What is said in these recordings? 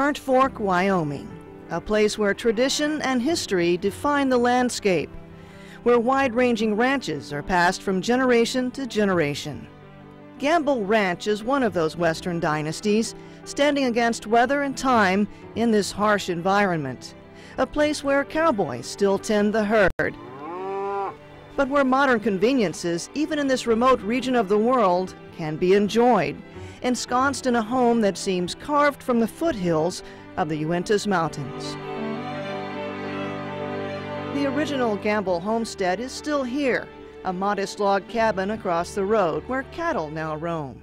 Burnt Fork, Wyoming, a place where tradition and history define the landscape, where wide-ranging ranches are passed from generation to generation. Gamble Ranch is one of those Western dynasties, standing against weather and time in this harsh environment, a place where cowboys still tend the herd, but where modern conveniences, even in this remote region of the world, can be enjoyed, ensconced in a home that seems carved from the foothills of the Uintas Mountains. The original Gamble homestead is still here, a modest log cabin across the road where cattle now roam.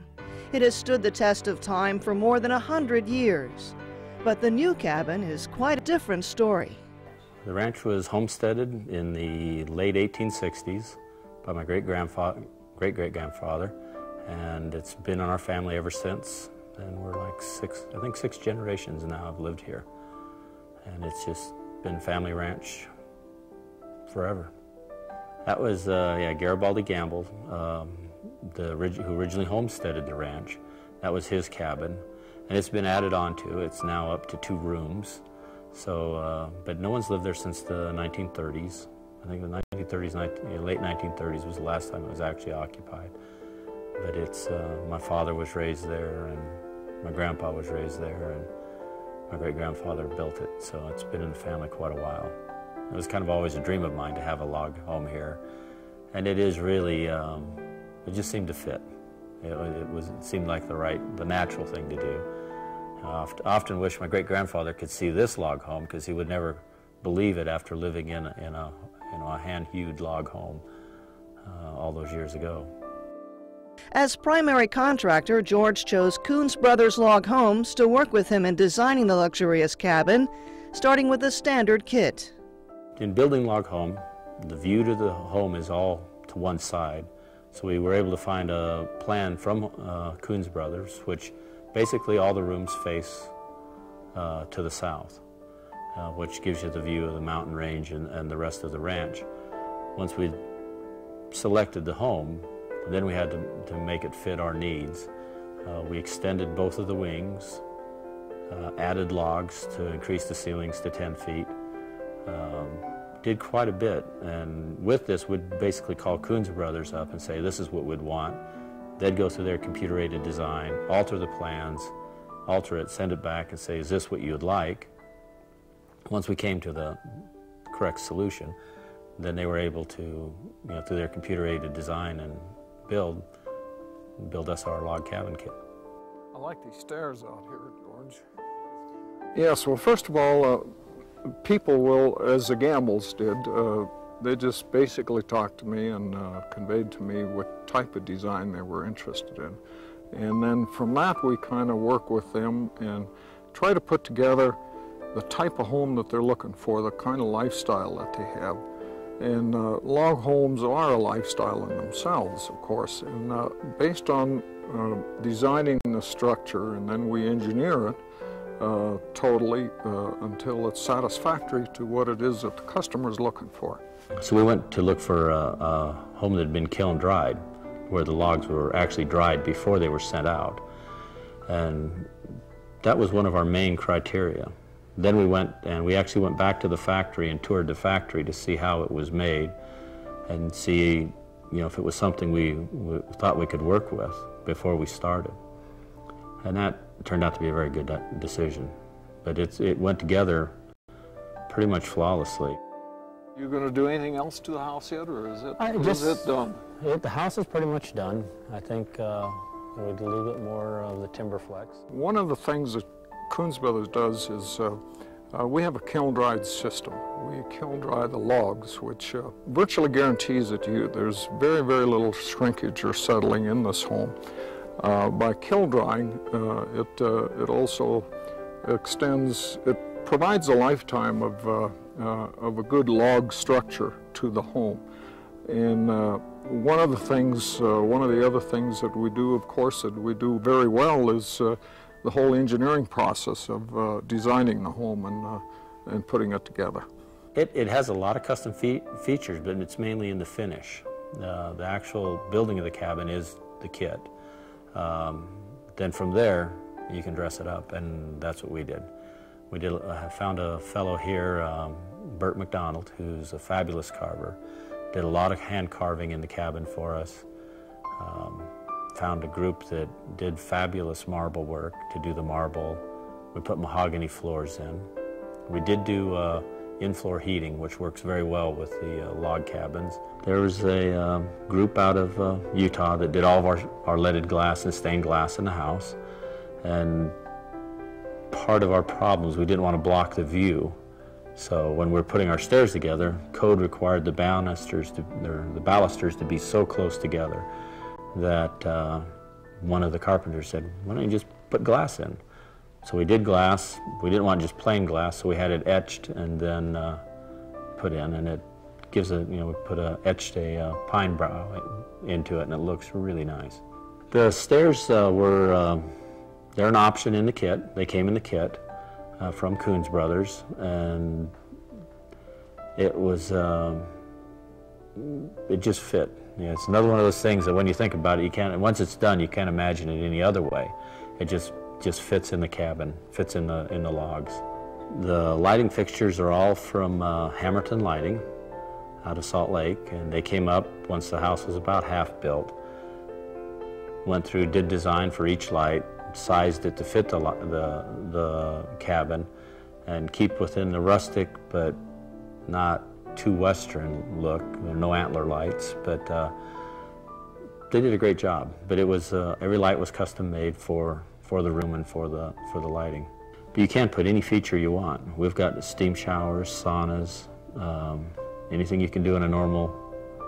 It has stood the test of time for more than 100 years. But the new cabin is quite a different story. The ranch was homesteaded in the late 1860s by my great-great-grandfather, and it's been in our family ever since. And we're like six generations now have lived here. And it's just been family ranch forever. That was Garibaldi Gamble, who originally homesteaded the ranch. That was his cabin, and it's been added on to. It's now up to 2 rooms. So, but no one's lived there since the 1930s. I think the 1930s, late 1930s was the last time it was actually occupied. But it's, my father was raised there, and my grandpa was raised there, and my great-grandfather built it. So it's been in the family quite a while. It was kind of always a dream of mine to have a log home here. And it is really, it just seemed to fit. It seemed like the natural thing to do. I often wish my great-grandfather could see this log home, because he would never believe it after living in a hand-hewed log home all those years ago. As primary contractor, George chose Kuhns Brothers Log Homes to work with him in designing the luxurious cabin, starting with a standard kit. In building log home, the view to the home is all to one side. So we were able to find a plan from Kuhns Brothers, which basically all the rooms face to the south, which gives you the view of the mountain range and the rest of the ranch. Once we selected the home, then we had to make it fit our needs. We extended both of the wings, added logs to increase the ceilings to 10 feet, did quite a bit, and with this we'd basically call Kuhns Brothers up and say this is what we'd want. They'd go through their computer-aided design, alter the plans, alter it, send it back and say, is this what you would like? Once we came to the correct solution, then they were able to, through their computer-aided design and build us our log cabin kit. I like these stairs out here, George. Yes, well, first of all, people will, as the Gambles did, they just basically talked to me and conveyed to me what type of design they were interested in. And then from that, we kind of work with them and try to put together the type of home that they're looking for, the kind of lifestyle that they have. And log homes are a lifestyle in themselves, of course. And based on designing the structure, and then we engineer it totally until it's satisfactory to what it is that the customer is looking for. So we went to look for a home that had been kiln dried, where the logs were actually dried before they were sent out. And that was one of our main criteria. Then we actually went back to the factory and toured the factory to see how it was made and see, if it was something we thought we could work with before we started. And that turned out to be a very good decision. But it went together pretty much flawlessly. You going to do anything else to the house yet, or is it done? The house is pretty much done. I think we do a little bit more of the timber flex. One of the things that Kuhns Brothers does is we have a kiln-dried system. We kiln-dry the logs, which virtually guarantees that there's very, very little shrinkage or settling in this home. By kiln drying, it also provides a lifetime of a good log structure to the home. And one of the other things that we do, of course, that we do very well is the whole engineering process of designing the home and putting it together. It has a lot of custom features, but it's mainly in the finish. The actual building of the cabin is the kit. Then from there, you can dress it up, and that's what we did. I found a fellow here, Bert McDonald, who's a fabulous carver. Did a lot of hand carving in the cabin for us. Found a group that did fabulous marble work to do the marble. We put mahogany floors in. We did do in-floor heating, which works very well with the log cabins. There was a group out of Utah that did all of our leaded glass and stained glass in the house. And part of our problems, we didn't want to block the view. So when we're putting our stairs together, code required the balusters to be so close together that one of the carpenters said, why don't you just put glass in? So we did glass. We didn't want just plain glass, so we had it etched and then put in, and it gives we etched a pine bough into it, and it looks really nice. The stairs they're an option in the kit. They came in the kit from Kuhns Brothers, and it was, it just fit. It's another one of those things that when you think about it, once it's done, you can't imagine it any other way. It just fits in the cabin, fits in the logs. The lighting fixtures are all from Hammerton Lighting out of Salt Lake, and they came up once the house was about half built. Went through, did design for each light, sized it to fit the cabin and keep within the rustic but not too Western look. There are no antler lights, but they did a great job. But it was every light was custom made for the room and for the lighting. But you can put any feature you want. We've got steam showers, saunas, anything you can do in a normal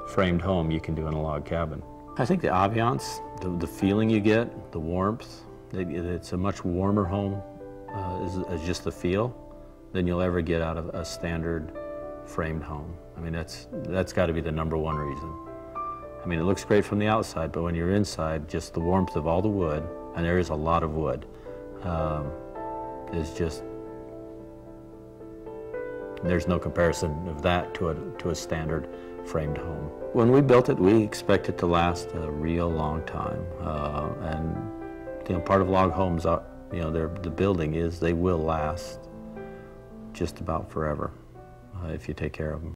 framed home, you can do in a log cabin. I think the ambiance, the feeling you get, the warmth, it's a much warmer home as just the feel than you'll ever get out of a standard framed home. I mean, that's got to be the #1 reason. I mean, it looks great from the outside, but when you're inside, just the warmth of all the wood, and there is a lot of wood, is just, there's no comparison of that to a standard framed home. When we built it, we expect it to last a real long time, and part of log homes, the building is they will last just about forever if you take care of them.